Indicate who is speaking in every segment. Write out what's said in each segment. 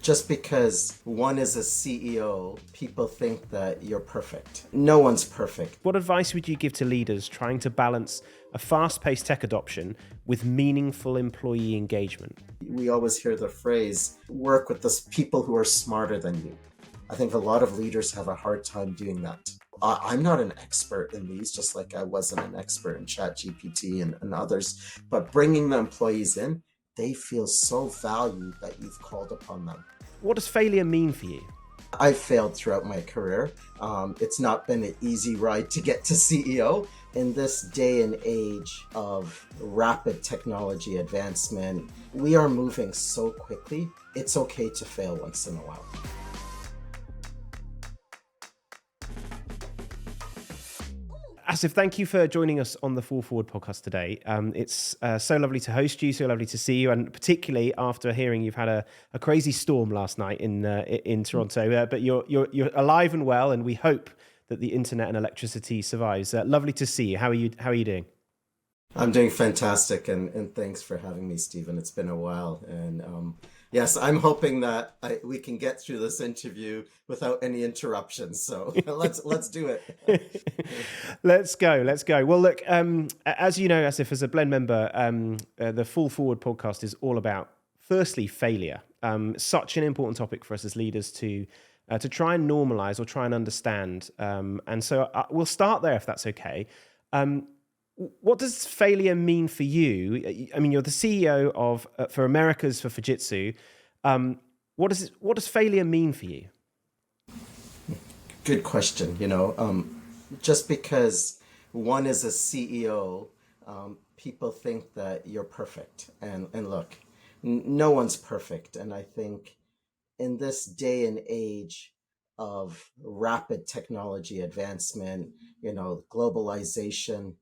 Speaker 1: Just because one is a CEO, people think that you're perfect. No one's perfect.
Speaker 2: What advice would you give to leaders trying to balance a fast-paced tech adoption with meaningful employee engagement?
Speaker 1: We always hear the phrase, work with the people who are smarter than you. I think a lot of leaders have a hard time doing that. I'm not an expert in these, just like I wasn't an expert in ChatGPT and others, but bringing the employees in, they feel so valued that you've called upon them.
Speaker 2: What does failure mean for you?
Speaker 1: I've failed throughout my career. It's not been an easy ride to get to CEO. In this day and age of rapid technology advancement, we are moving so quickly. It's okay to fail once in a while.
Speaker 2: Asif, thank you for joining us on the Fall Forward podcast today. It's so lovely to host you, so lovely to see you, and particularly after hearing you've had a crazy storm last night in Toronto. But you're alive and well, and we hope that the internet and electricity survives. Lovely to see you. How are you doing?
Speaker 1: I'm doing fantastic, and thanks for having me, Stephen. It's been a while, and yes, I'm hoping that we can get through this interview without any interruptions. So let's do it.
Speaker 2: Let's go. Well, look, as you know, Asif, as a Blend member, the Fall Forward podcast is all about, firstly, failure. Such an important topic for us as leaders to try and normalize or try and understand. And so we'll start there, if that's okay. What does failure mean for you? I mean, you're the CEO of for Americas for Fujitsu. What does failure mean for you?
Speaker 1: Good question. Just because one is a CEO, people think that you're perfect. And look, no one's perfect. And I think in this day and age of rapid technology advancement, globalization,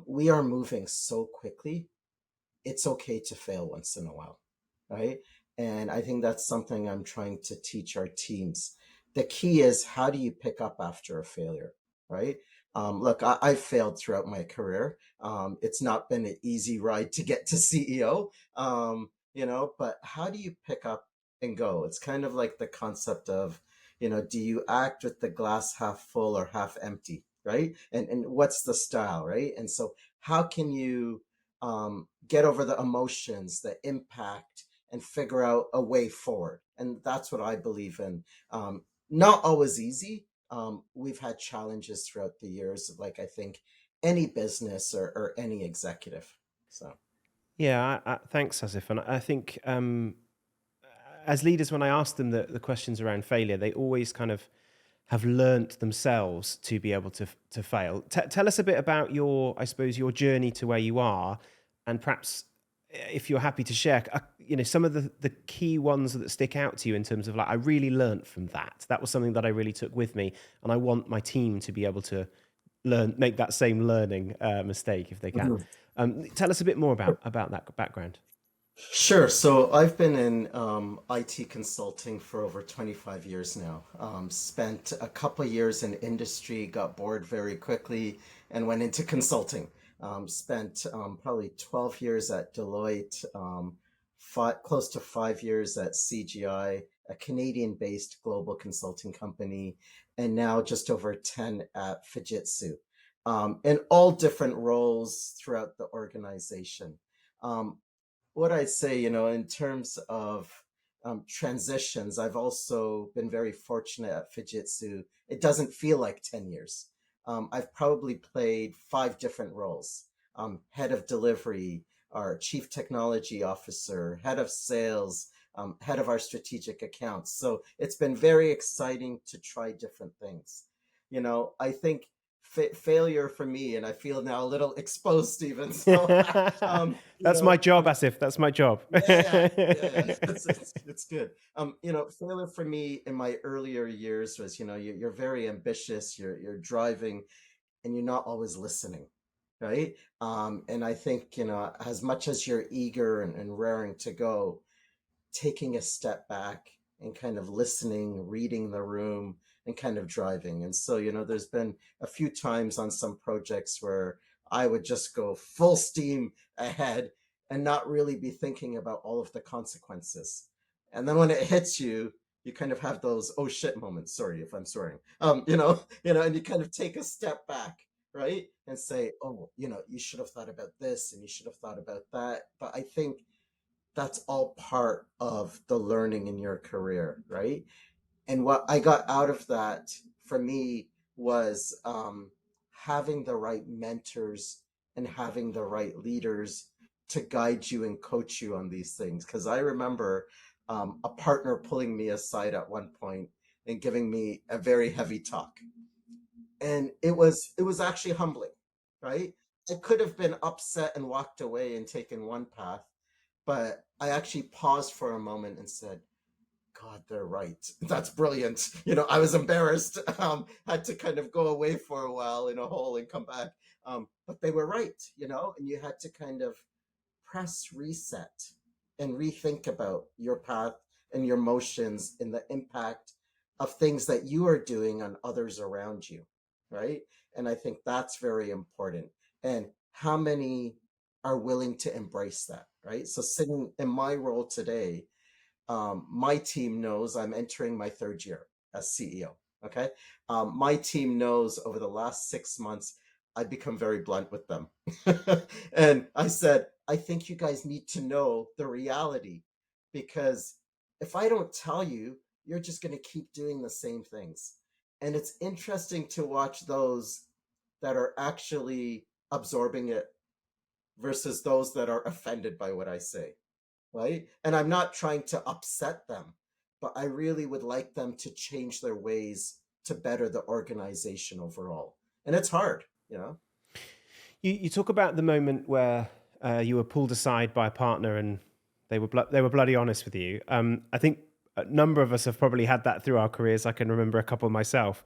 Speaker 1: we are moving so quickly. It's okay to fail once in a while, right? And I think that's something I'm trying to teach our teams. The key is, how do you pick up after a failure, right? Look, I've failed throughout my career. It's not been an easy ride to get to CEO, but how do you pick up and go? It's kind of like the concept of, do you act with the glass half full or half empty, right? And what's the style, right? And so how can you get over the emotions, the impact, and figure out a way forward? And that's what I believe in. Not always easy. We've had challenges throughout the years, like I think any business or any executive. So.
Speaker 2: Yeah, thanks, Asif. And I think as leaders, when I ask them the questions around failure, they always kind of have learnt themselves to be able to fail. Tell us a bit about your journey to where you are, and perhaps if you're happy to share, some of the key ones that stick out to you in terms of, like, I really learnt from that. That was something that I really took with me, and I want my team to be able to make that same learning mistake if they can. Tell us a bit more about that background.
Speaker 1: Sure. So I've been in IT consulting for over 25 years now. Spent a couple of years in industry, got bored very quickly, and went into consulting. Spent probably 12 years at Deloitte, close to 5 years at CGI, a Canadian-based global consulting company, and now just over 10 at Fujitsu, in all different roles throughout the organization. Um, what I'd say, in terms of transitions, I've also been very fortunate at Fujitsu. It doesn't feel like 10 years. I've probably played five different roles: head of delivery, our chief technology officer, head of sales, head of our strategic accounts. So it's been very exciting to try different things. I think failure for me, and I feel now a little exposed, Stephen. So,
Speaker 2: That's my job, Asif. That's my job.
Speaker 1: yeah. It's good. Failure for me in my earlier years was, you're very ambitious, you're driving, and you're not always listening, right? And I think, as much as you're eager and raring to go, taking a step back and kind of listening, reading the room, and kind of driving. And so, there's been a few times on some projects where I would just go full steam ahead and not really be thinking about all of the consequences. And then when it hits you, you kind of have those oh shit moments. Sorry if I'm swearing. And you kind of take a step back, right? And say, oh, you should have thought about this and you should have thought about that. But I think that's all part of the learning in your career, right? And what I got out of that for me was having the right mentors and having the right leaders to guide you and coach you on these things. Because I remember a partner pulling me aside at one point and giving me a very heavy talk, and it was actually humbling, right? I could have been upset and walked away and taken one path, but I actually paused for a moment and said, God, they're right. That's brilliant. I was embarrassed, had to kind of go away for a while in a hole and come back. But they were right, and you had to kind of press reset and rethink about your path and your motions and the impact of things that you are doing on others around you, right? And I think that's very important. And how many are willing to embrace that, right? So, sitting in my role today, my team knows I'm entering my third year as CEO. Okay. My team knows over the last 6 months, I've become very blunt with them. And I said, I think you guys need to know the reality, because if I don't tell you, you're just going to keep doing the same things. And it's interesting to watch those that are actually absorbing it versus those that are offended by what I say, right? And I'm not trying to upset them, but I really would like them to change their ways to better the organization overall. And it's hard.
Speaker 2: You talk about the moment where you were pulled aside by a partner and they were bloody honest with you. I think a number of us have probably had that through our careers. I can remember a couple myself.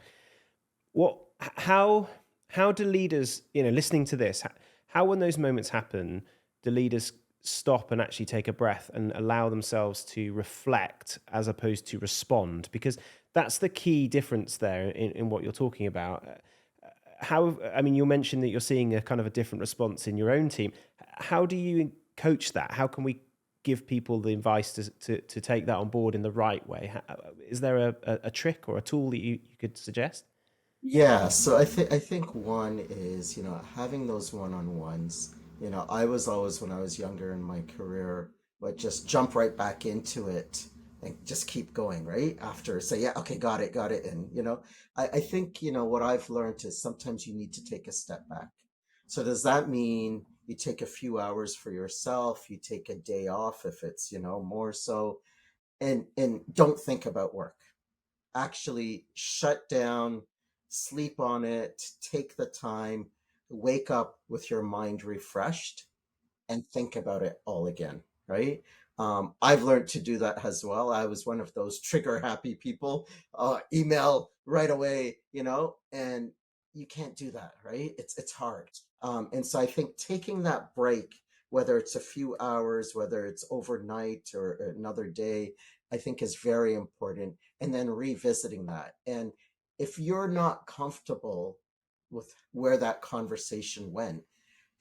Speaker 2: What how how do leaders, listening to this, how when those moments happen, do leaders stop and actually take a breath and allow themselves to reflect as opposed to respond? Because that's the key difference there in what you're talking about. How, I mean, you mentioned that you're seeing a kind of a different response in your own team. How do you coach that? How can we give people the advice to take that on board in the right way? Is there a trick or a tool that you could suggest?
Speaker 1: Yeah, so I think one is, having those one-on-ones. I was always, when I was younger in my career, would just jump right back into it and just keep going, right? After say, yeah, okay, got it. And I think, what I've learned is sometimes you need to take a step back. So does that mean you take a few hours for yourself, you take a day off if it's, more so, and don't think about work, actually shut down, sleep on it, take the time, wake up with your mind refreshed, and think about it all again, right? I've learned to do that as well. I was one of those trigger happy people, email right away, and you can't do that, right? It's hard. And so I think taking that break, whether it's a few hours, whether it's overnight or another day, I think is very important. And then revisiting that. And if you're not comfortable with where that conversation went,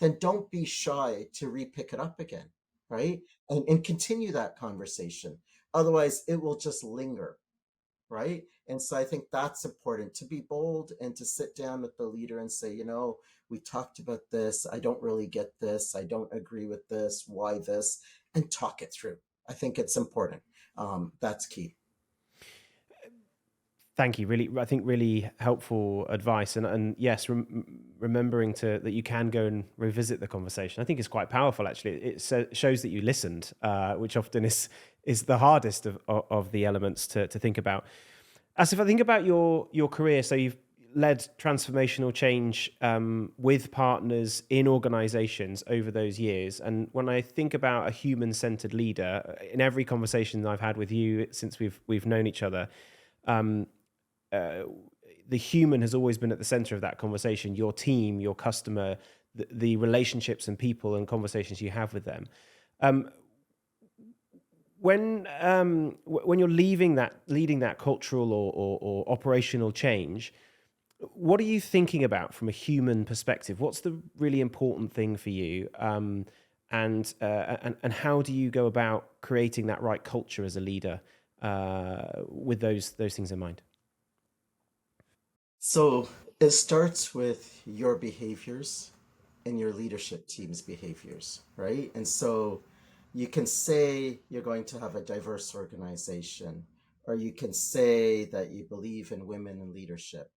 Speaker 1: then don't be shy to re-pick it up again, right? And continue that conversation. Otherwise, it will just linger, right? And so I think that's important, to be bold and to sit down with the leader and say, we talked about this. I don't really get this. I don't agree with this. Why this? And talk it through. I think it's important. That's key.
Speaker 2: Thank you. Really, I think really helpful advice. And yes, remembering that you can go and revisit the conversation, I think is quite powerful. Actually, it shows that you listened, which often is the hardest of the elements to think about. As if I think about your career, so you've led transformational change with partners in organizations over those years. And when I think about a human-centered leader, in every conversation I've had with you since we've known each other, um, the human has always been at the center of that conversation. Your team, your customer, the relationships and people and conversations you have with them. Um, when you're leading that cultural or operational change, what are you thinking about from a human perspective? What's the really important thing for you? and how do you go about creating that right culture as a leader with those things in mind?
Speaker 1: So it starts with your behaviors and your leadership team's behaviors, right? And so you can say you're going to have a diverse organization, or you can say that you believe in women in leadership,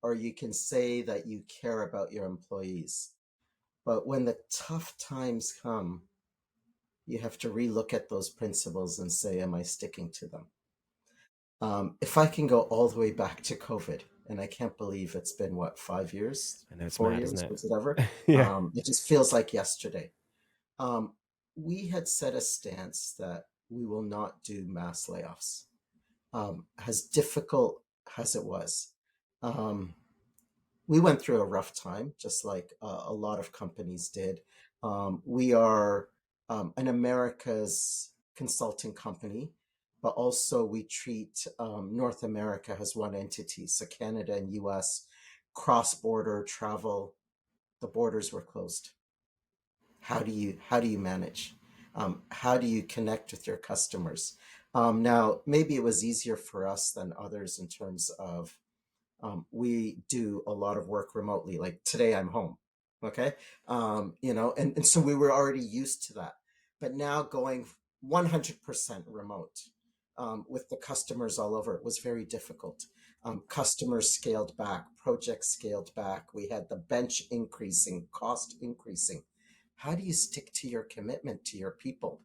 Speaker 1: or you can say that you care about your employees. But when the tough times come, you have to relook at those principles and say, am I sticking to them? If I can go all the way back to COVID, and I can't believe it's been what, 5 years,
Speaker 2: I know it's
Speaker 1: four
Speaker 2: mad, isn't
Speaker 1: years,
Speaker 2: it?
Speaker 1: whatever.
Speaker 2: Yeah.
Speaker 1: It just feels like yesterday. Um, we had set a stance that we will not do mass layoffs. As difficult as it was, um, we went through a rough time, just like a lot of companies did. We are an America's consulting company, but also we treat North America as one entity. So Canada and US, cross-border travel, the borders were closed. How do you manage? How do you connect with your customers? Now, maybe it was easier for us than others in terms of we do a lot of work remotely. Like today, I'm home. Okay. And so we were already used to that. But now going 100% remote with the customers all over, it was very difficult. Customers scaled back, projects scaled back. We had the bench increasing, cost increasing. How do you stick to your commitment to your people?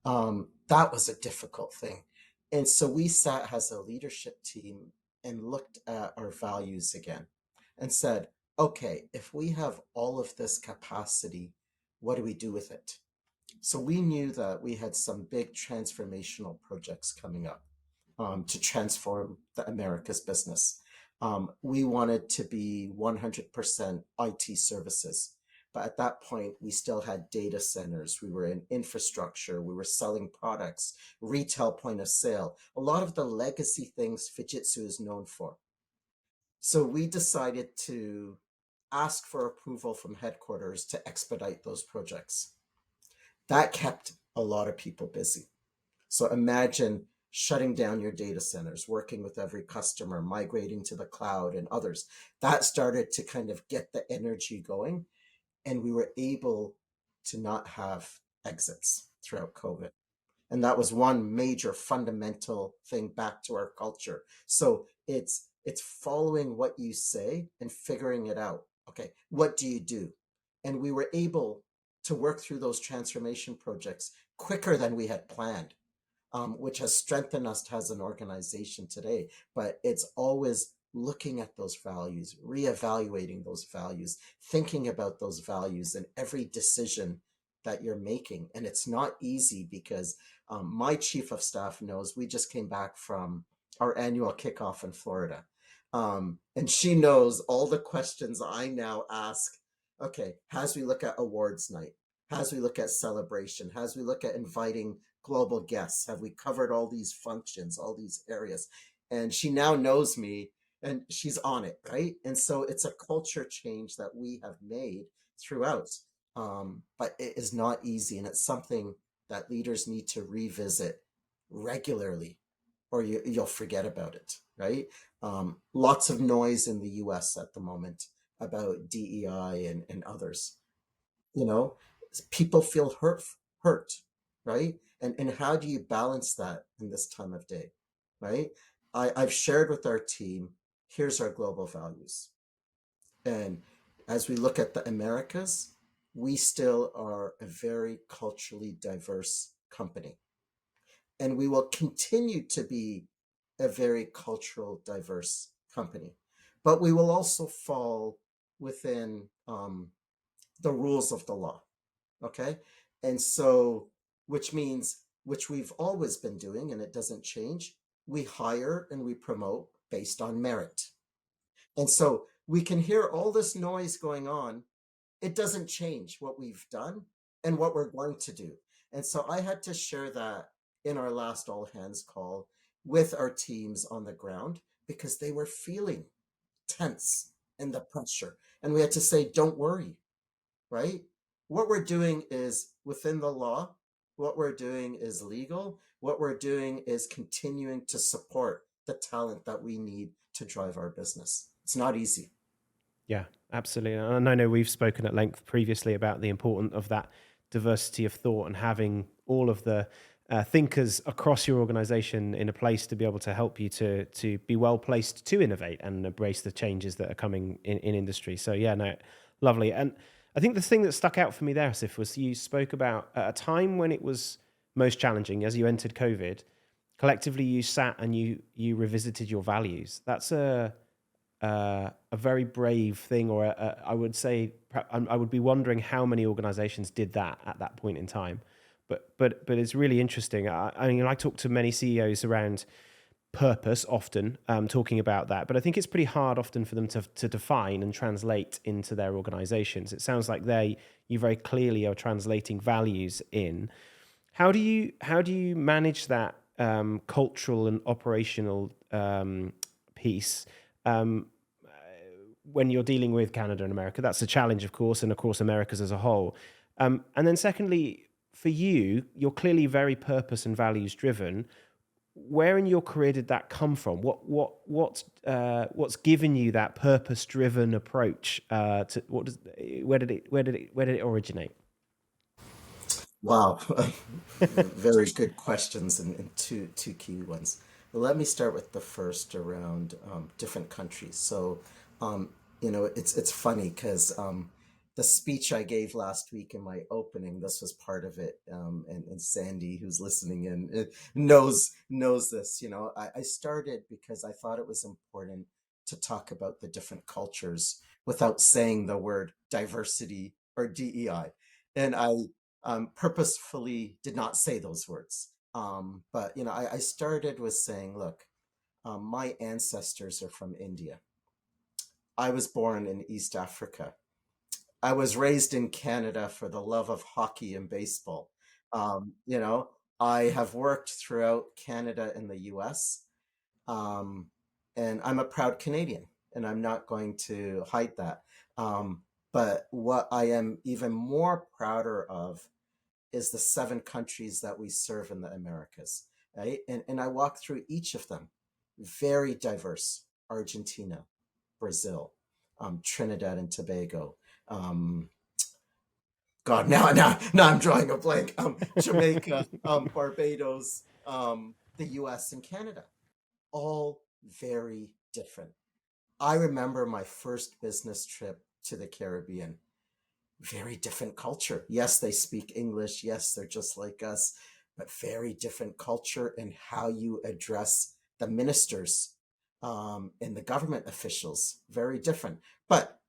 Speaker 1: That was a difficult thing. And so we sat as a leadership team and looked at our values again and said, okay, if we have all of this capacity, what do we do with it? So we knew that we had some big transformational projects coming up to transform the Americas business. We wanted to be 100% IT services. But at that point, we still had data centers. We were in infrastructure. We were selling products, retail point of sale, a lot of the legacy things Fujitsu is known for. So we decided to ask for approval from headquarters to expedite those projects. That kept a lot of people busy. So imagine shutting down your data centers, working with every customer, migrating to the cloud and others. That started to kind of get the energy going. And we were able to not have exits throughout COVID. And that was one major fundamental thing back to our culture. So it's following what you say and figuring it out. Okay, what do you do? And we were able to work through those transformation projects quicker than we had planned, which has strengthened us as an organization today. But it's always looking at those values, reevaluating those values, thinking about those values in every decision that you're making. And it's not easy because my chief of staff knows we just came back from our annual kickoff in Florida. And she knows all the questions I now ask. Okay, as we look at awards night, as we look at celebration, as we look at inviting global guests, have we covered all these functions, all these areas? And she now knows me and she's on it, right? And so it's a culture change that we have made throughout. But it is not easy, and it's something that leaders need to revisit regularly, or you'll forget about it, right? Lots of noise in the US at the moment about DEI and others. You know, people feel hurt, right? And how do you balance that in this time of day, right? I've shared with our team, here's our global values. And as we look at the Americas, we still are a very culturally diverse company. And we will continue to be a very cultural diverse company. But we will also fall within the rules of the law. Okay. And so, which means, which we've always been doing, and it doesn't change, we hire and we promote based on merit. And so we can hear all this noise going on. It doesn't change what we've done and what we're going to do. And so I had to share that in our last all hands call with our teams on the ground because they were feeling tense and the pressure. And we had to say, don't worry, right? what we're doing is within the law. What we're doing is legal. What we're doing is continuing to support the talent that we need to drive our business. It's not easy.
Speaker 2: Yeah, absolutely. And I know we've spoken at length previously about the importance of that diversity of thought and having all of the thinkers across your organization in a place to be able to help you to be well placed to innovate and embrace the changes that are coming in industry. So yeah, no, lovely. And I think the thing that stuck out for me there, Asif, was you spoke about at a time when it was most challenging as you entered COVID, collectively you sat and you revisited your values. That's a very brave thing, or I would say, I would be wondering how many organizations did that at that point in time. But it's really interesting. I mean, I talk to many CEOs around purpose often, talking about that, but I think it's pretty hard often for them to define and translate into their organizations. It sounds like you very clearly are translating values in. How do you manage that cultural and operational piece um, when you're dealing with Canada and America? That's a challenge, of course, and of course Americas as a whole. And then secondly, for you, you're clearly very purpose and values driven. Where in your career did that come from? What's given you that purpose driven approach? To what does where did it originate?
Speaker 1: Wow, very good questions and two key ones. Well, let me start with the first around different countries. So, um, it's funny because the speech I gave last week in my opening, this was part of it, and Sandy, who's listening in, knows this. I started because I thought it was important to talk about the different cultures without saying the word diversity or DEI, and I purposefully did not say those words. But I started with saying, look, my ancestors are from India. I was born in East Africa. I was raised in Canada for the love of hockey and baseball. Um, you know, I have worked throughout Canada and the US, um, and I'm a proud Canadian, and I'm not going to hide that. Um, but what I am even more prouder of is the 7 countries that we serve in the Americas, right? And I walk through each of them, very diverse. Argentina, Brazil, Trinidad and Tobago. Um, God, now I'm drawing a blank. Jamaica, Barbados, the U.S. and Canada, all very different. I remember my first business trip to the Caribbean. Very different culture. Yes, they speak English. Yes, they're just like us, but very different culture in how you address the ministers and the government officials. Very different. But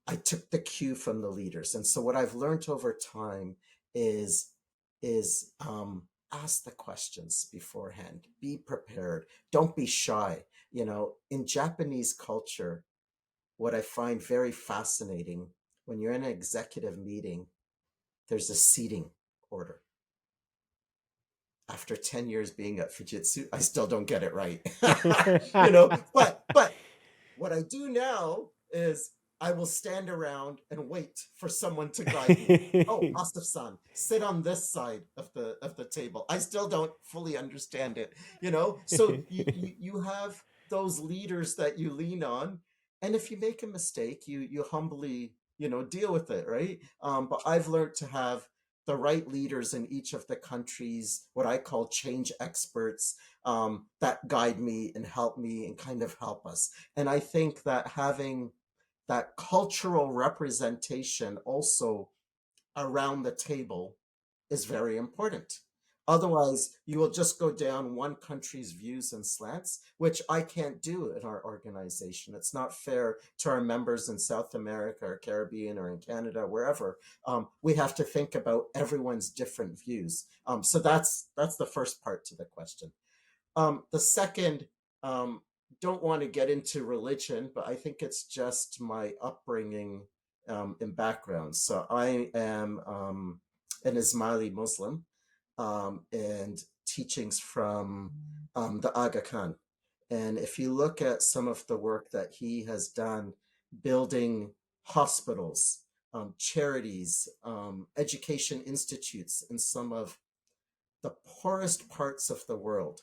Speaker 1: I took the cue from the leaders, and so what I've learned over time is ask the questions beforehand. Be prepared. Don't be shy. In Japanese culture, what I find very fascinating when you're in an executive meeting, there's a seating order. After 10 years being at Fujitsu, I still don't get it right. But what I do now is I will stand around and wait for someone to guide me. Oh, Asif-san, sit on this side of the table. I still don't fully understand it, So you have those leaders that you lean on, and if you make a mistake, you humbly, deal with it, right? But I've learned to have the right leaders in each of the countries, what I call change experts, that guide me and help me and kind of help us. And I think that having that cultural representation also around the table is very important. Otherwise, you will just go down one country's views and slants, which I can't do in our organization. It's not fair to our members in South America or Caribbean or in Canada, wherever. We have to think about everyone's different views. So that's the first part to the question. The second, um, don't want to get into religion, but I think it's just my upbringing and background. So I am an Ismaili Muslim, and teachings from the Aga Khan. And if you look at some of the work that he has done building hospitals, charities, education institutes in some of the poorest parts of the world.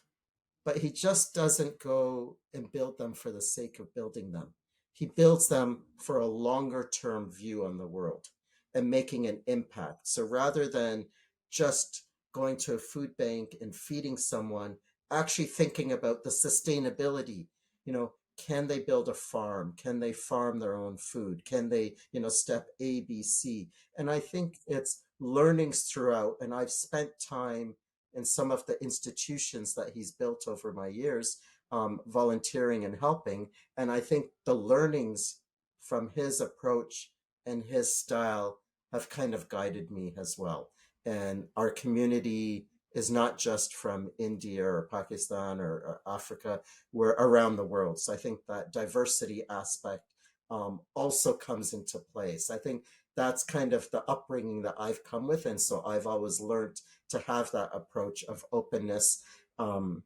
Speaker 1: But he just doesn't go and build them for the sake of building them. He builds them for a longer term view on the world and making an impact. So rather than just going to a food bank and feeding someone, actually thinking about the sustainability, you know, can they build a farm? Can they farm their own food? Can they, step A, B, C? And I think it's learnings throughout. And I've spent time in some of the institutions that he's built over my years, volunteering and helping. And I think the learnings from his approach and his style have kind of guided me as well. And our community is not just from India or Pakistan or Africa, we're around the world. So I think that diversity aspect also comes into place. I think that's kind of the upbringing that I've come with. And so I've always learned to have that approach of openness. And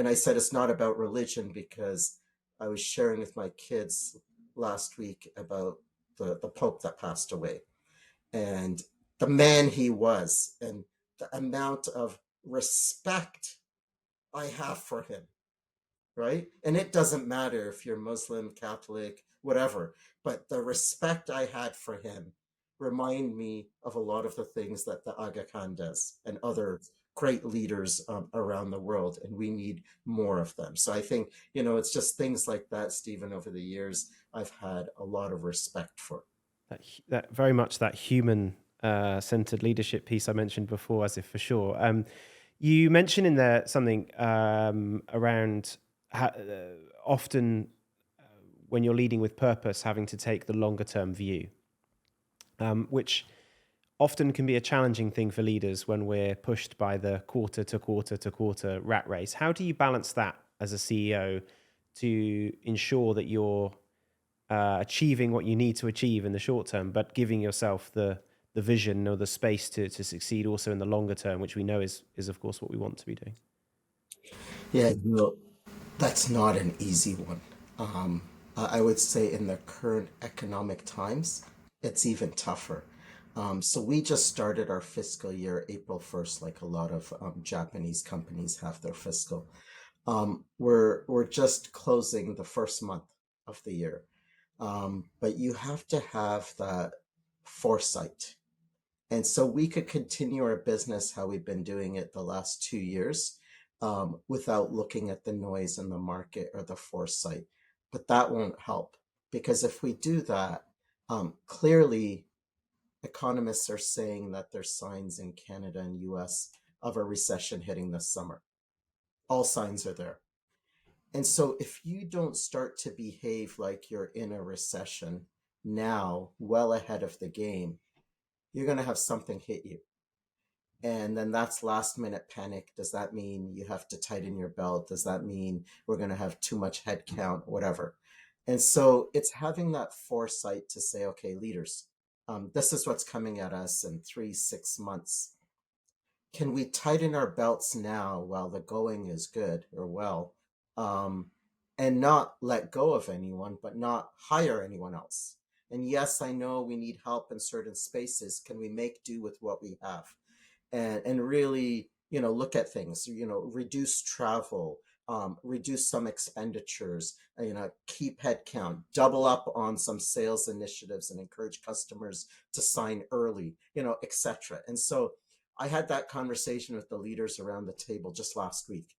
Speaker 1: I said it's not about religion because I was sharing with my kids last week about the Pope that passed away and the man he was and the amount of respect I have for him, right? And it doesn't matter if you're Muslim, Catholic, whatever, but the respect I had for him remind me of a lot of the things that the Aga Khan does and other great leaders around the world, and we need more of them. So I think, it's just things like that, Stephen, over the years, I've had a lot of respect for.
Speaker 2: That very much that human centered leadership piece I mentioned before, as if for sure. You mentioned in there something around often when you're leading with purpose, having to take the longer term view, which often can be a challenging thing for leaders when we're pushed by the quarter to quarter to quarter rat race. How do you balance that as a CEO to ensure that you're achieving what you need to achieve in the short term, but giving yourself the vision or the space to succeed also in the longer term, which we know is of course what we want to be doing?
Speaker 1: Yeah, no, that's not an easy one. I would say in the current economic times, it's even tougher. So we just started our fiscal year April 1st, like a lot of Japanese companies have their fiscal. We're just closing the first month of the year. But you have to have that foresight. And so we could continue our business how we've been doing it the last 2 years without looking at the noise in the market or the foresight. But that won't help because if we do that, clearly economists are saying that there's signs in Canada and US of a recession hitting this summer. All signs are there. And so if you don't start to behave like you're in a recession now, well ahead of the game, you're going to have something hit you. And then that's last minute panic. Does that mean you have to tighten your belt? Does that mean we're going to have too much head count? Whatever. And so it's having that foresight to say, okay, leaders, this is what's coming at us in 3, 6 months. Can we tighten our belts now while the going is good or well, um, and not let go of anyone, but not hire anyone else? And yes, I know we need help in certain spaces. Can we make do with what we have? And really, look at things, reduce travel, reduce some expenditures, keep headcount, double up on some sales initiatives and encourage customers to sign early, etc. And so I had that conversation with the leaders around the table just last week.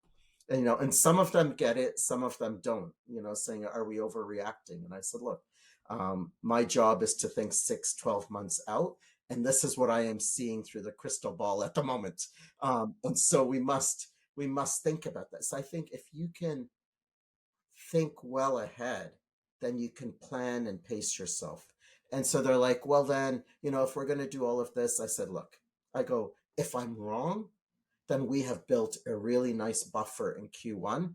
Speaker 1: And some of them get it, some of them don't, saying, are we overreacting? And I said, look, my job is to think 6, 12 months out. And this is what I am seeing through the crystal ball at the moment. And so we must think about this. I think if you can think well ahead, then you can plan and pace yourself. And so they're like, well, then, if we're going to do all of this, I said, look, I go, if I'm wrong, then we have built a really nice buffer in Q1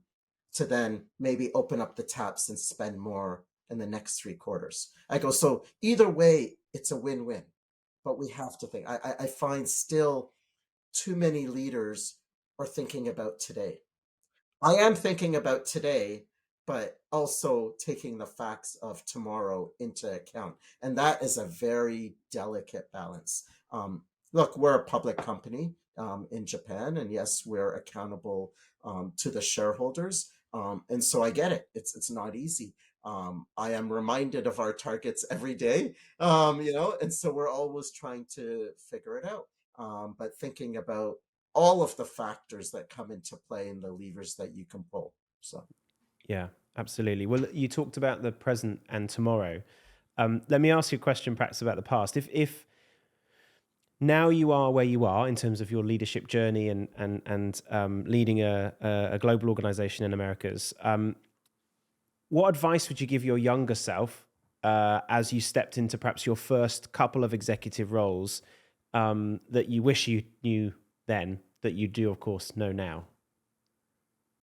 Speaker 1: to then maybe open up the taps and spend more in the next 3 quarters. I go, so either way, it's a win-win, but we have to think. I find still too many leaders are thinking about today. I am thinking about today, but also taking the facts of tomorrow into account. And that is a very delicate balance. Look, we're a public company in Japan, and yes, we're accountable to the shareholders. And so I get it. It's not easy. I am reminded of our targets every day, and so we're always trying to figure it out. But thinking about all of the factors that come into play and the levers that you can pull. So.
Speaker 2: Yeah, absolutely. Well, you talked about the present and tomorrow. Let me ask you a question, perhaps about the past. If now you are where you are in terms of your leadership journey and leading a global organization in Americas, what advice would you give your younger self as you stepped into perhaps your first couple of executive roles that you wish you knew then, that you do, of course, know now?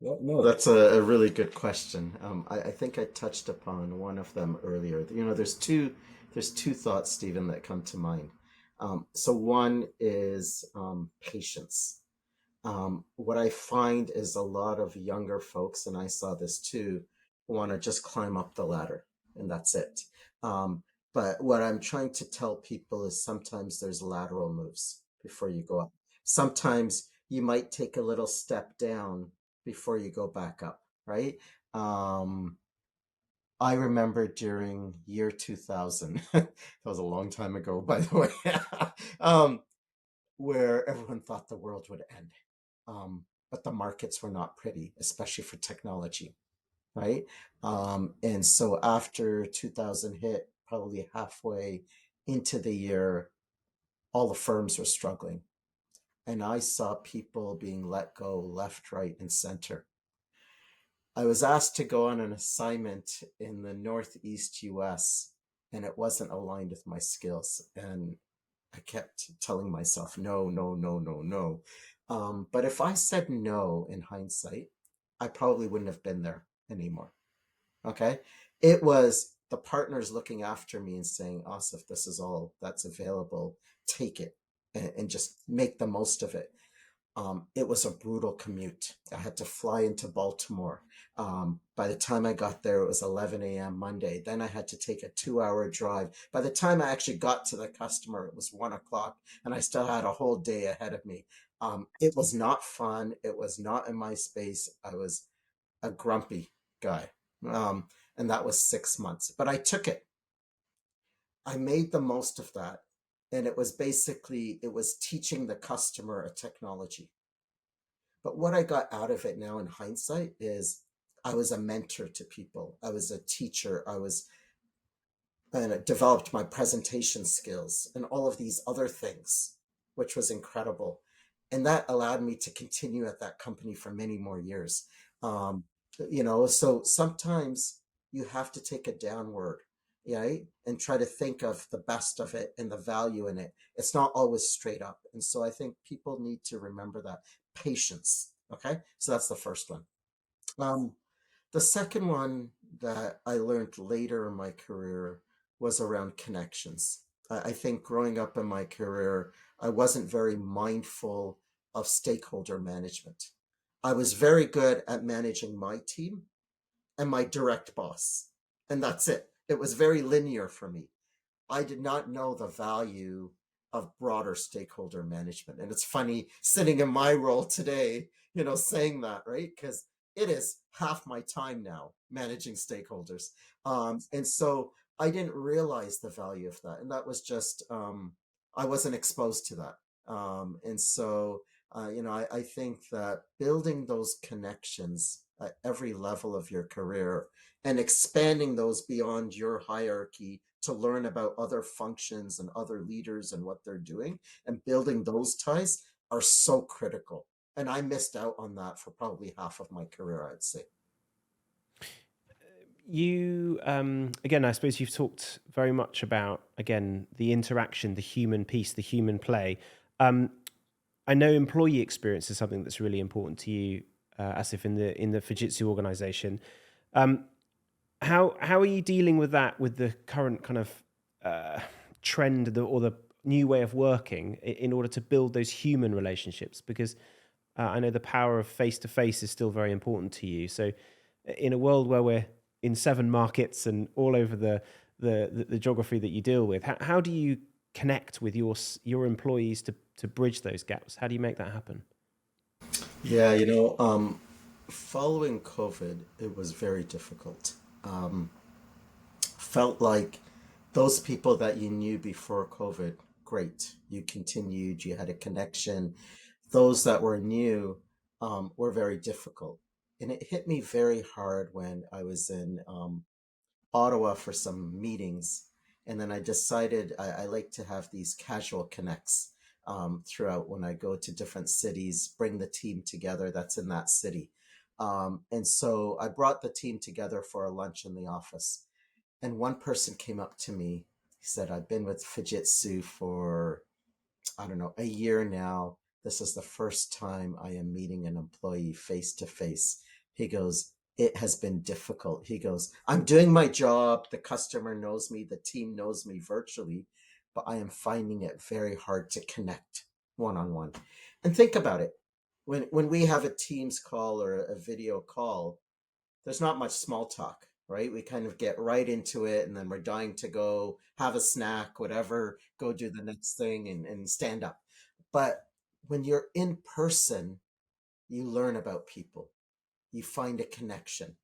Speaker 1: Well, no, that's a really good question. I think I touched upon one of them earlier. There's two thoughts, Stephen, that come to mind. So one is patience. What I find is a lot of younger folks, and I saw this too, want to just climb up the ladder, and that's it. But what I'm trying to tell people is sometimes there's lateral moves before you go up. Sometimes you might take a little step down before you go back up, right? Um, I remember during year 2000, that was a long time ago, by the way, um, where everyone thought the world would end. But the markets were not pretty, especially for technology, right? And so after 2000 hit, probably halfway into the year, all the firms were struggling. And I saw people being let go left, right, and center. I was asked to go on an assignment in the Northeast US, and it wasn't aligned with my skills. And I kept telling myself, no, no, no, no, no. But if I said no in hindsight, I probably wouldn't have been there anymore. Okay. It was the partners looking after me and saying, Asif, this is all that's available. Take it and just make the most of it. It was a brutal commute. I had to fly into Baltimore. By the time I got there, it was 11 a.m. Monday. Then I had to take a 2-hour drive. By the time I actually got to the customer, it was 1 o'clock, and I still had a whole day ahead of me. It was not fun. It was not in my space. I was a grumpy guy. Um, and that was 6 months. But I took it. I made the most of that. And it was teaching the customer a technology. But what I got out of it now in hindsight is I was a mentor to people. I was a teacher. And it developed my presentation skills and all of these other things, which was incredible. And that allowed me to continue at that company for many more years. Um, so sometimes you have to take a downward, right? And try to think of the best of it and the value in it. It's not always straight up. And so I think people need to remember that patience. Okay. So that's the first one. Um, the second one that I learned later in my career was around connections. I think growing up in my career, I wasn't very mindful of stakeholder management. I was very good at managing my team and my direct boss, and that's it. It was very linear for me. I did not know the value of broader stakeholder management. And it's funny sitting in my role today, saying that, right? Because it is half my time now managing stakeholders. And so I didn't realize the value of that. And that was just, I wasn't exposed to that. And so, I think that building those connections at every level of your career and expanding those beyond your hierarchy to learn about other functions and other leaders and what they're doing and building those ties are so critical. And I missed out on that for probably half of my career, I'd say.
Speaker 2: You again, I suppose you've talked very much about again the interaction, the human piece, the human play. Um, I know employee experience is something that's really important to you, Asif, in the Fujitsu organization. Um, how are you dealing with that with the current kind of trend or the new way of working in order to build those human relationships? Because I know the power of face to face is still very important to you. So in a world where we're in 7 markets and all over the geography that you deal with, how do you connect with your employees to bridge those gaps? How do you make that happen?
Speaker 1: Yeah, following COVID, it was very difficult. Um, Felt like those people that you knew before COVID, great. You continued, you had a connection. Those that were new were very difficult. And it hit me very hard when I was in Ottawa for some meetings. And then I decided I like to have these casual connects throughout when I go to different cities, bring the team together that's in that city. And so I brought the team together for a lunch in the office. And one person came up to me. He said, I've been with Fujitsu for, I don't know, a year now. This is the first time I am meeting an employee face to face. He goes, it has been difficult. He goes, I'm doing my job. The customer knows me. The team knows me virtually, but I am finding it very hard to connect one on one. And think about it. When we have a Teams call or a video call, there's not much small talk, right? We kind of get right into it and then we're dying to go have a snack, whatever, go do the next thing and stand up. But when you're in person, you learn about people, you find a connection,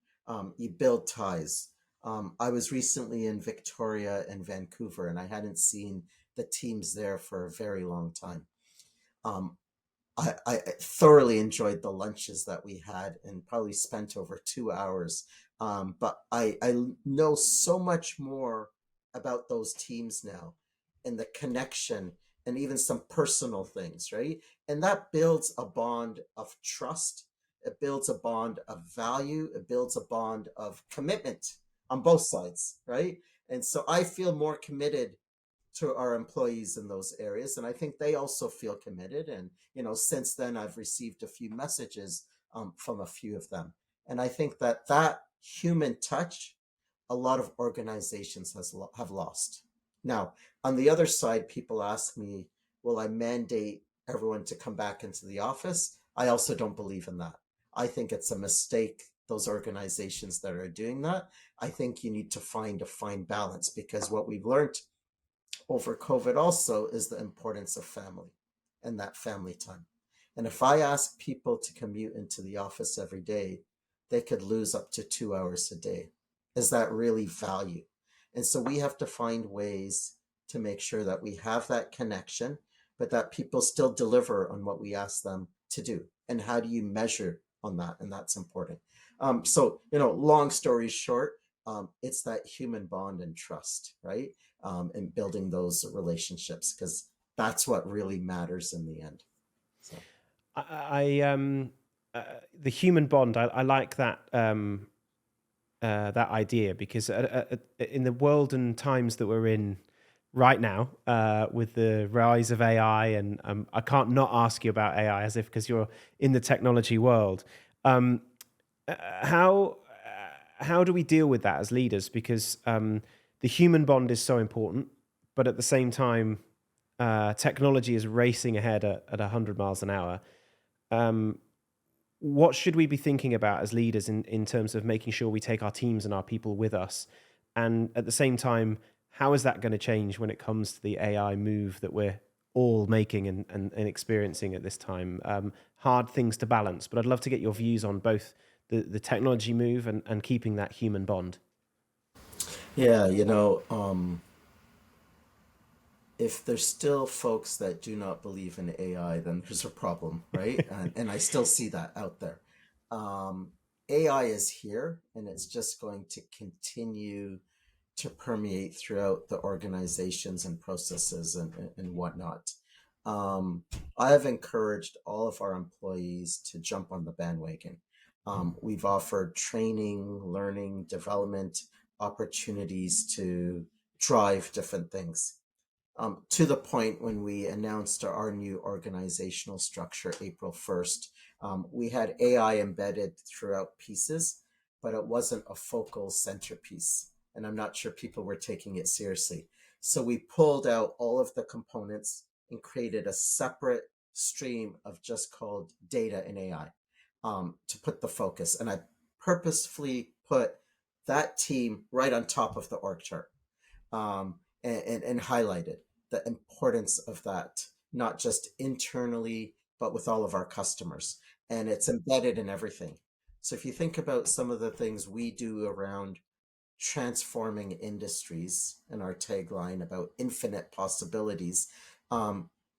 Speaker 1: you build ties. I was recently in Victoria and Vancouver, and I hadn't seen the teams there for a very long time. Um, I thoroughly enjoyed the lunches that we had and probably spent over 2 hours. But I know so much more about those teams now and the connection and even some personal things, right? And that builds a bond of trust. It builds a bond of value. It builds a bond of commitment on both sides, right? And so I feel more committed to our employees in those areas, and I think they also feel committed. And since then I've received a few messages from a few of them, and I think that human touch, a lot of organizations have lost. Now, on the other side, people ask me, will I mandate everyone to come back into the office? I also don't believe in that. I think it's a mistake, those organizations that are doing that. I think you need to find a fine balance, because what we've learned over COVID also is the importance of family and that family time. And if I ask people to commute into the office every day, they could lose up to 2 hours a day. Is that really value? And so we have to find ways to make sure that we have that connection, but that people still deliver on what we ask them to do. And how do you measure on that? And that's important. Long story short, it's that human bond and trust, right? And building those relationships, because that's what really matters in the end. So,
Speaker 2: I the human bond. I like that idea, because in the world and times that we're in right now, with the rise of AI, and I can't not ask you about AI, as if because you're in the technology world. Um, uh, how how do we deal with that as leaders? Because the human bond is so important, but at the same time, technology is racing ahead at 100 miles an hour. Um, what should we be thinking about as leaders in terms of making sure we take our teams and our people with us? And at the same time, how is that going to change when it comes to the AI move that we're all making and experiencing at this time? Hard things to balance, but I'd love to get your views on both the technology move and keeping that human bond.
Speaker 1: yeah, if there's still folks that do not believe in AI, then there's a problem, right? And I still see that out there. Um, AI is here, and it's just going to continue to permeate throughout the organizations and processes and whatnot. Um, I have encouraged all of our employees to jump on the bandwagon. We've offered training, learning, development opportunities to drive different things. To the point when we announced our new organizational structure April 1st, we had AI embedded throughout pieces, but it wasn't a focal centerpiece. And I'm not sure people were taking it seriously. So we pulled out all of the components and created a separate stream of just called data and AI, to put the focus. And I purposefully put that team right on top of the org chart, and highlighted the importance of that, not just internally, but with all of our customers. And it's embedded in everything. So if you think about some of the things we do around transforming industries and our tagline about infinite possibilities,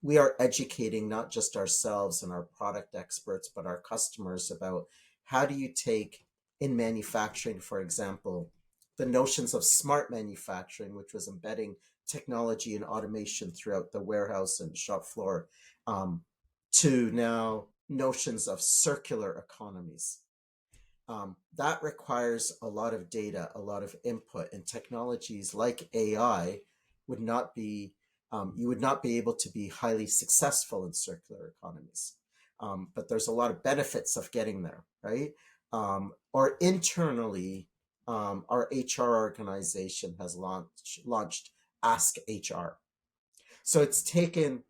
Speaker 1: we are educating not just ourselves and our product experts, but our customers about how do you take in manufacturing, for example, the notions of smart manufacturing, which was embedding technology and automation throughout the warehouse and shop floor, to now notions of circular economies. That requires a lot of data, a lot of input, and technologies like AI would not be, you would not be able to be highly successful in circular economies. But there's a lot of benefits of getting there, right? Or internally, our HR organization has launched Ask HR. So it's taken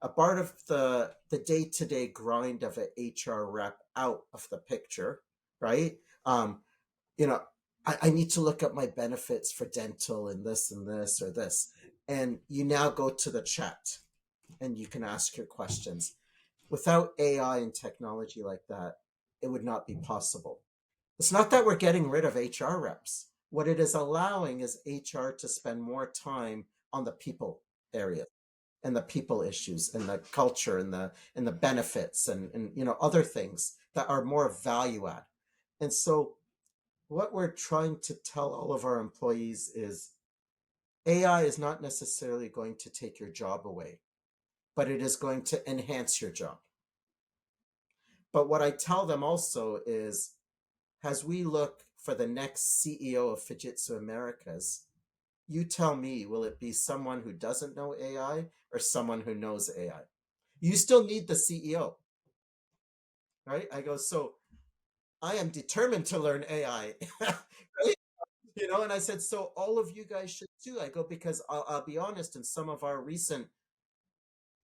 Speaker 1: a part of the day-to-day grind of an HR rep out of the picture, right? Um, you know, I need to look up my benefits for dental and this or this. And you now go to the chat and you can ask your questions. Without AI and technology like that, it would not be possible. It's not that we're getting rid of HR reps. What it is allowing is HR to spend more time on the people area and the people issues and the culture and the benefits and other things that are more value add. And so what we're trying to tell all of our employees is AI is not necessarily going to take your job away, but it is going to enhance your job. But what I tell them also is, as we look for the next CEO of Fujitsu Americas, you tell me, will it be someone who doesn't know AI or someone who knows AI? You still need the CEO, right? I go, so I am determined to learn AI, right? And I said, so all of you guys should too. I go, because I'll be honest, in some of our recent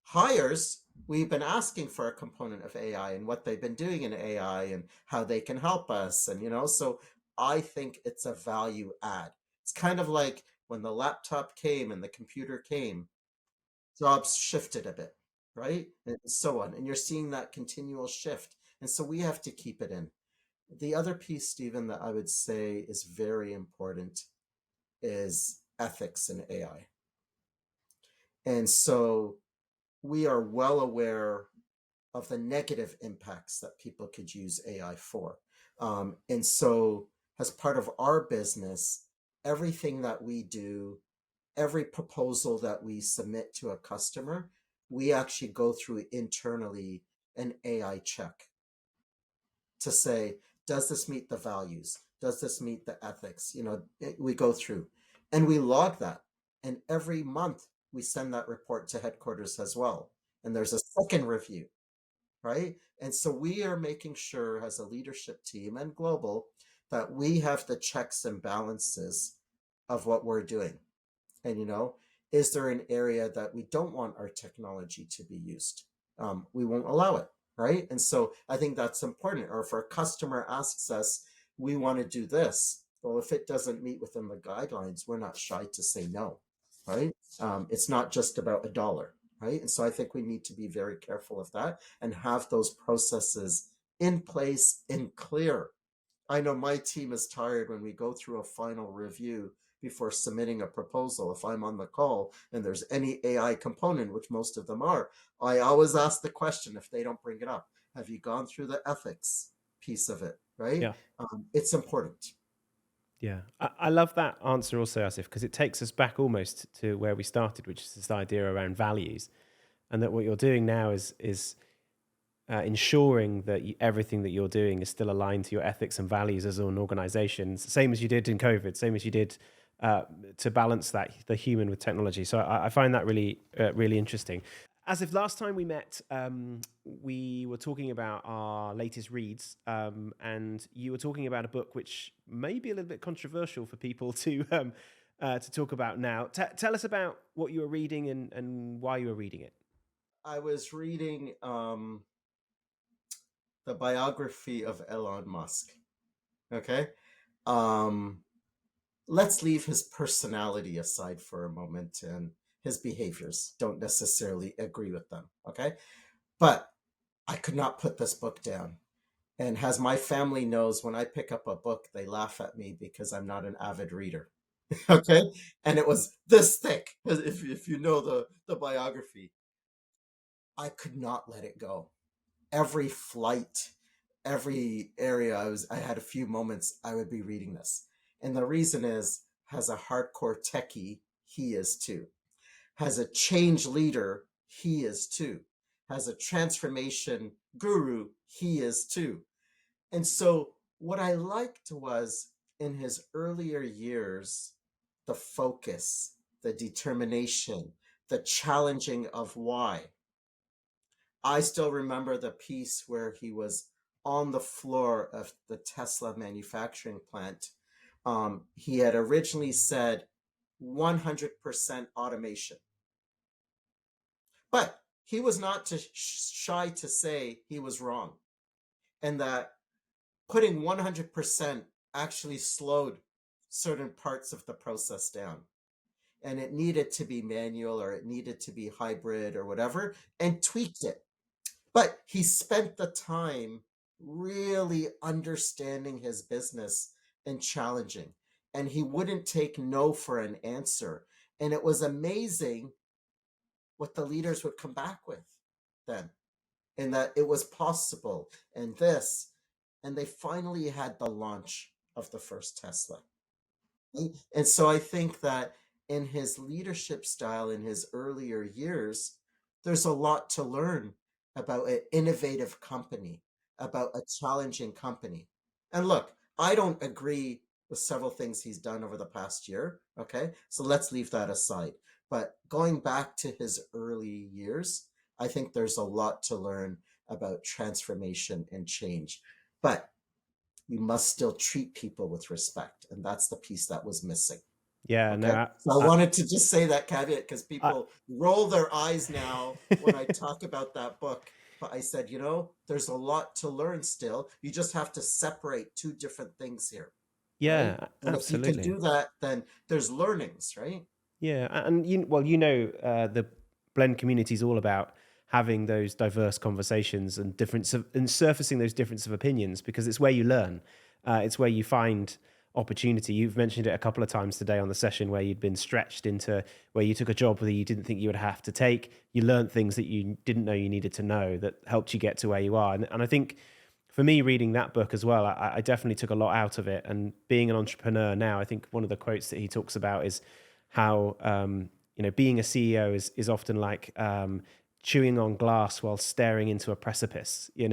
Speaker 1: hires, we've been asking for a component of AI and what they've been doing in AI and how they can help us. And so I think it's a value add. It's kind of like when the laptop came and the computer came, jobs shifted a bit, right? And so on. And you're seeing that continual shift. And so we have to keep it in. The other piece, Stephen, that I would say is very important is ethics in AI. And so we are well aware of the negative impacts that people could use AI for. And so, as part of our business, everything that we do, every proposal that we submit to a customer, we actually go through internally an AI check to say, does this meet the values? Does this meet the ethics? We go through and we log that. And every month we send that report to headquarters as well. And there's a second review, right? And so we are making sure as a leadership team and global that we have the checks and balances of what we're doing. And, is there an area that we don't want our technology to be used? We won't allow it, right? And so I think that's important. Or if our customer asks us, we want to do this, well, if it doesn't meet within the guidelines, we're not shy to say no, right? It's not just about a dollar, right? And so I think we need to be very careful of that and have those processes in place and clear. I know my team is tired when we go through a final review before submitting a proposal. If I'm on the call and there's any AI component, which most of them are, I always ask the question if they don't bring it up. Have you gone through the ethics piece of it, right?
Speaker 2: Yeah.
Speaker 1: It's important.
Speaker 2: Yeah, I love that answer also, Asif, because it takes us back almost to where we started, which is this idea around values, and that what you're doing now is ensuring that everything that you're doing is still aligned to your ethics and values as an organization, same as you did in COVID, same as you did to balance that the human with technology. So I find that really really interesting. As if last time we met, we were talking about our latest reads, and you were talking about a book which may be a little bit controversial for people to talk about now. Tell us about what you were reading and why you were reading it.
Speaker 1: I was reading the biography of Elon Musk. Okay. Um, let's leave his personality aside for a moment and his behaviors. Don't necessarily agree with them. Okay. But I could not put this book down. And as my family knows, when I pick up a book, they laugh at me because I'm not an avid reader. Okay. And it was this thick, if you know the biography. I could not let it go. Every flight, every area I had a few moments I would be reading this. And the reason is, as a hardcore techie, he is too. As a change leader, he is too. As a transformation guru, he is too. And so what I liked was, in his earlier years, the focus, the determination, the challenging of why. I still remember the piece where he was on the floor of the Tesla manufacturing plant. He had originally said 100% automation, but he was not shy to say he was wrong, and that putting 100% actually slowed certain parts of the process down. And it needed to be manual, or it needed to be hybrid or whatever, and tweaked it. But he spent the time really understanding his business and challenging. And he wouldn't take no for an answer. And it was amazing what the leaders would come back with then, and that it was possible, and this. And they finally had the launch of the first Tesla. And so I think that in his leadership style in his earlier years, there's a lot to learn about an innovative company, about a challenging company. And look, I don't agree with several things he's done over the past year. Okay. So let's leave that aside. But going back to his early years, I think there's a lot to learn about transformation and change. But you must still treat people with respect. And that's the piece that was missing.
Speaker 2: Yeah, no,
Speaker 1: Okay. So I
Speaker 2: I,
Speaker 1: wanted to just say that caveat because
Speaker 2: I,
Speaker 1: people roll their eyes now when I talk about that book. But I said, there's a lot to learn still. You just have to separate two different things here, right?
Speaker 2: yeah,
Speaker 1: And if you can
Speaker 2: absolutely.
Speaker 1: do that, then there's learnings, right?
Speaker 2: Yeah, and the blend community is all about having those diverse conversations and and surfacing those difference of opinions, because it's where you learn. It's where you find opportunity. You've mentioned it a couple of times today on the session where you'd been stretched into where you took a job that you didn't think you would have to take. You learned things that you didn't know you needed to know that helped you get to where you are. And I think for me, reading that book as well, I definitely took a lot out of it. And being an entrepreneur now, I think one of the quotes that he talks about is how being a CEO is often like chewing on glass while staring into a precipice. You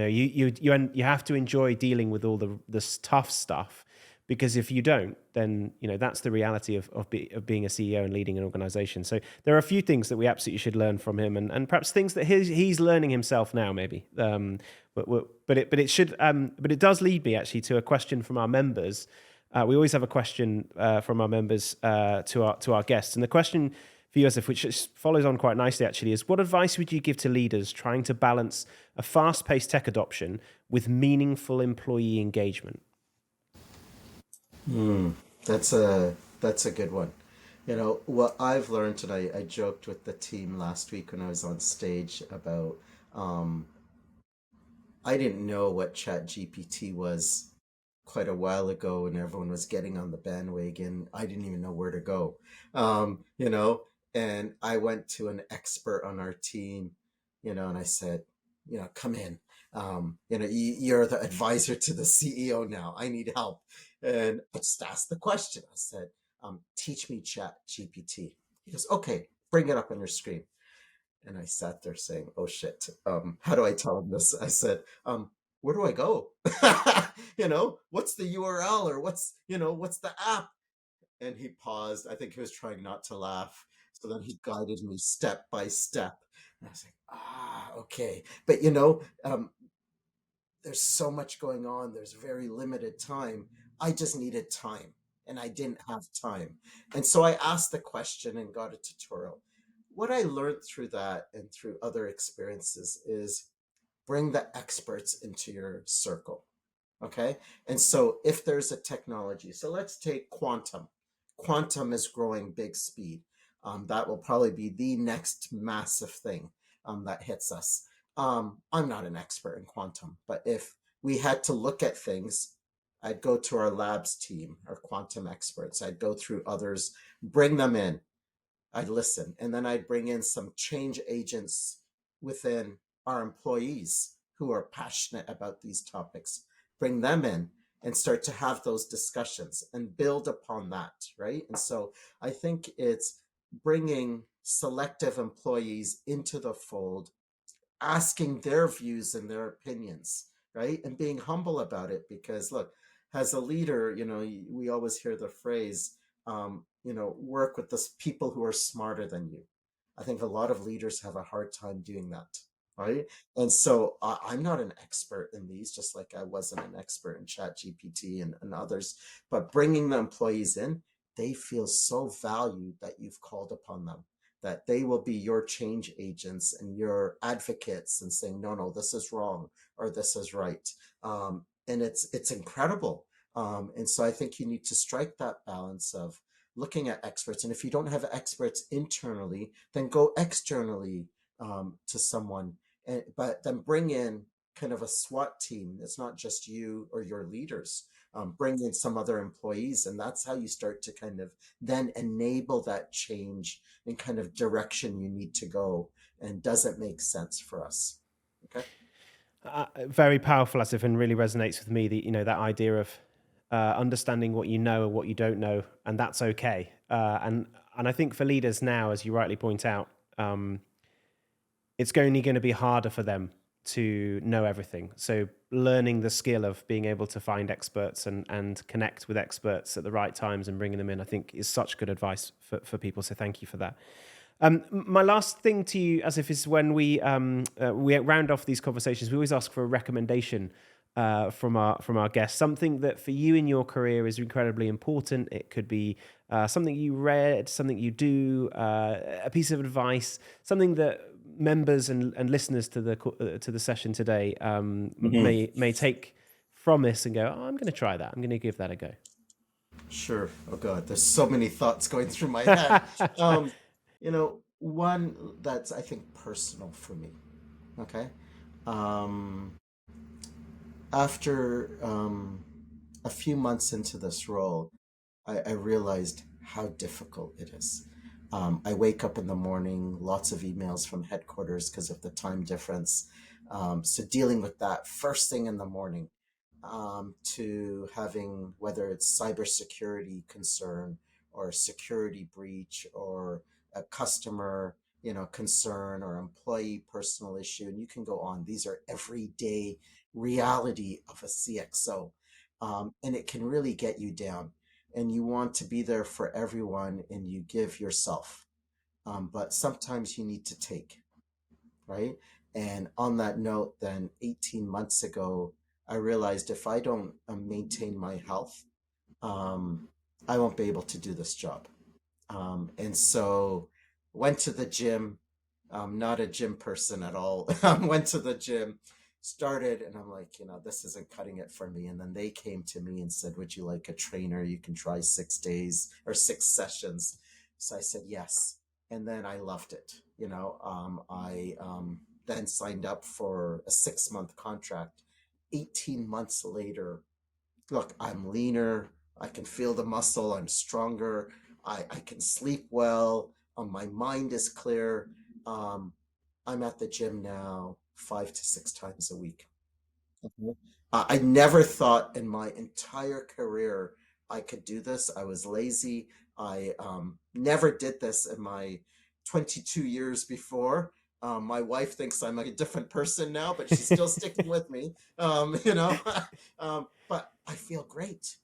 Speaker 2: have to enjoy dealing with all the tough stuff, because if you don't, then that's the reality of being a CEO and leading an organization. So there are a few things that we absolutely should learn from him, and perhaps things that he's learning himself now, maybe. But it does lead me actually to a question from our members. We always have a question from our members to our guests, and the question for you, Asif, which follows on quite nicely actually, is what advice would you give to leaders trying to balance a fast-paced tech adoption with meaningful employee engagement?
Speaker 1: Hmm. That's a good one. What I've learned, and I joked with the team last week when I was on stage about um, I didn't know what Chat GPT was quite a while ago, and everyone was getting on the bandwagon. I didn't even know where to go. Um, you know, and I went to an expert on our team, and I said, come in. You're the advisor to the CEO now. I need help. And I just asked the question. I said, teach me Chat GPT. He goes, okay, bring it up on your screen. And I sat there saying, "Oh shit, how do I tell him this?" I said, "Where do I go? What's the URL, or what's the app?" And he paused. I think he was trying not to laugh. So then he guided me step by step. And I was like, okay. But there's so much going on. There's very limited time. I just needed time, and I didn't have time. And so I asked the question and got a tutorial. What I learned through that and through other experiences is bring the experts into your circle. Okay. And so if there's a technology, so let's take quantum. Quantum is growing big speed. That will probably be the next massive thing that hits us. I'm not an expert in quantum, but if we had to look at things, I'd go to our labs team, our quantum experts. I'd go through others, bring them in. I'd listen, and then I'd bring in some change agents within our employees who are passionate about these topics, bring them in and start to have those discussions and build upon that, right? And so I think it's bringing selective employees into the fold, asking their views and their opinions, right? And being humble about it because look, as a leader, we always hear the phrase, work with the people who are smarter than you. I think a lot of leaders have a hard time doing that, right? And so I'm not an expert in these, just like I wasn't an expert in Chat GPT and others, but bringing the employees in, they feel so valued that you've called upon them, that they will be your change agents and your advocates and saying, no, no, this is wrong or this is right. And it's incredible. And so I think you need to strike that balance of looking at experts. And if you don't have experts internally, then go externally to someone, but then bring in kind of a SWAT team. It's not just you or your leaders. Bring in some other employees, and that's how you start to kind of then enable that change and kind of direction you need to go, and doesn't make sense for us. Okay.
Speaker 2: Very powerful, Asif, and really resonates with me. That idea of understanding what you know and what you don't know, and that's okay. And I think for leaders now, as you rightly point out, it's only going to be harder for them to know everything. So learning the skill of being able to find experts and connect with experts at the right times and bringing them in, I think is such good advice for people. So thank you for that. My last thing to you, Asif, is when we round off these conversations, we always ask for a recommendation from our guests, something that for you in your career is incredibly important. It could be something you read, something you do, a piece of advice, something that members and listeners to the session today
Speaker 1: Mm-hmm.
Speaker 2: may take from this and go, oh, I'm going to try that. I'm going to give that a go.
Speaker 1: Sure. Oh God, there's so many thoughts going through my head. One that's I think personal for me. Okay. Um, After a few months into this role, I realized how difficult it is. I wake up in the morning, lots of emails from headquarters because of the time difference. So dealing with that first thing in the morning, to having whether it's cybersecurity concern or security breach or a customer, concern or employee personal issue, and you can go on. These are everyday reality of a CXO, and it can really get you down. And you want to be there for everyone, and you give yourself. But sometimes you need to take, right? And on that note, then 18 months ago, I realized if I don't maintain my health, um, I won't be able to do this job. And so went to the gym. I'm not a gym person at all. Went to the gym, started, and I'm like, this isn't cutting it for me. And then they came to me and said, would you like a trainer? You can try 6 days or 6 sessions. So I said, yes. And then I loved it. I then signed up for a 6-month contract. 18 months later, look, I'm leaner. I can feel the muscle. I'm stronger. I can sleep well. My mind is clear. Um, I'm at the gym now 5 to 6 times a week. Mhm. I never thought in my entire career I could do this. I was lazy. I never did this in my 22 years before. My wife thinks I'm a different person now, but she's still sticking with me. But I feel great,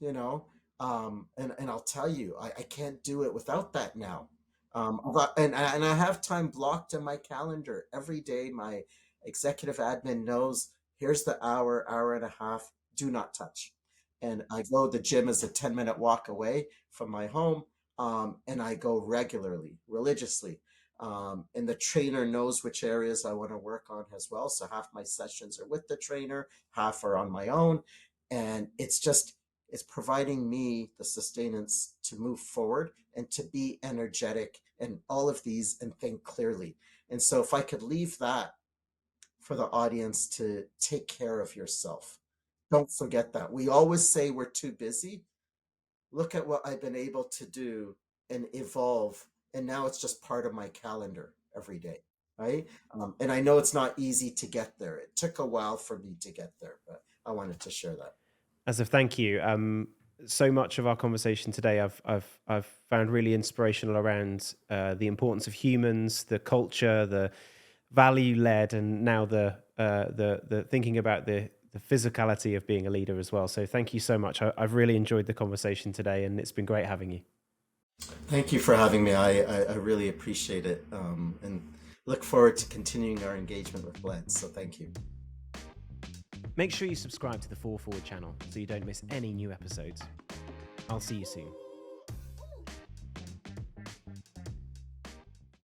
Speaker 1: you know. And I'll tell you, I can't do it without that now. And I have time blocked in my calendar every day. My executive admin knows here's the hour and a half, do not touch. And I go, the gym is a 10-minute walk away from my home. And I go regularly, religiously. And the trainer knows which areas I want to work on as well. So half my sessions are with the trainer, half are on my own. And it's providing me the sustenance to move forward and to be energetic and all of these and think clearly. And so if I could leave that for the audience, to take care of yourself. Don't forget that. We always say we're too busy. Look at what I've been able to do and evolve. And now it's just part of my calendar every day. Right. And I know it's not easy to get there. It took a while for me to get there, but I wanted to share that.
Speaker 2: Asif, thank you. So much of our conversation today, I've found really inspirational around the importance of humans, the culture, the value led, and now the thinking about the physicality of being a leader as well. So thank you so much. I've really enjoyed the conversation today, and it's been great having you.
Speaker 1: Thank you for having me. I really appreciate it, and look forward to continuing our engagement with Blends. So thank you.
Speaker 2: Make sure you subscribe to the 4 Forward channel so you don't miss any new episodes. I'll see you soon.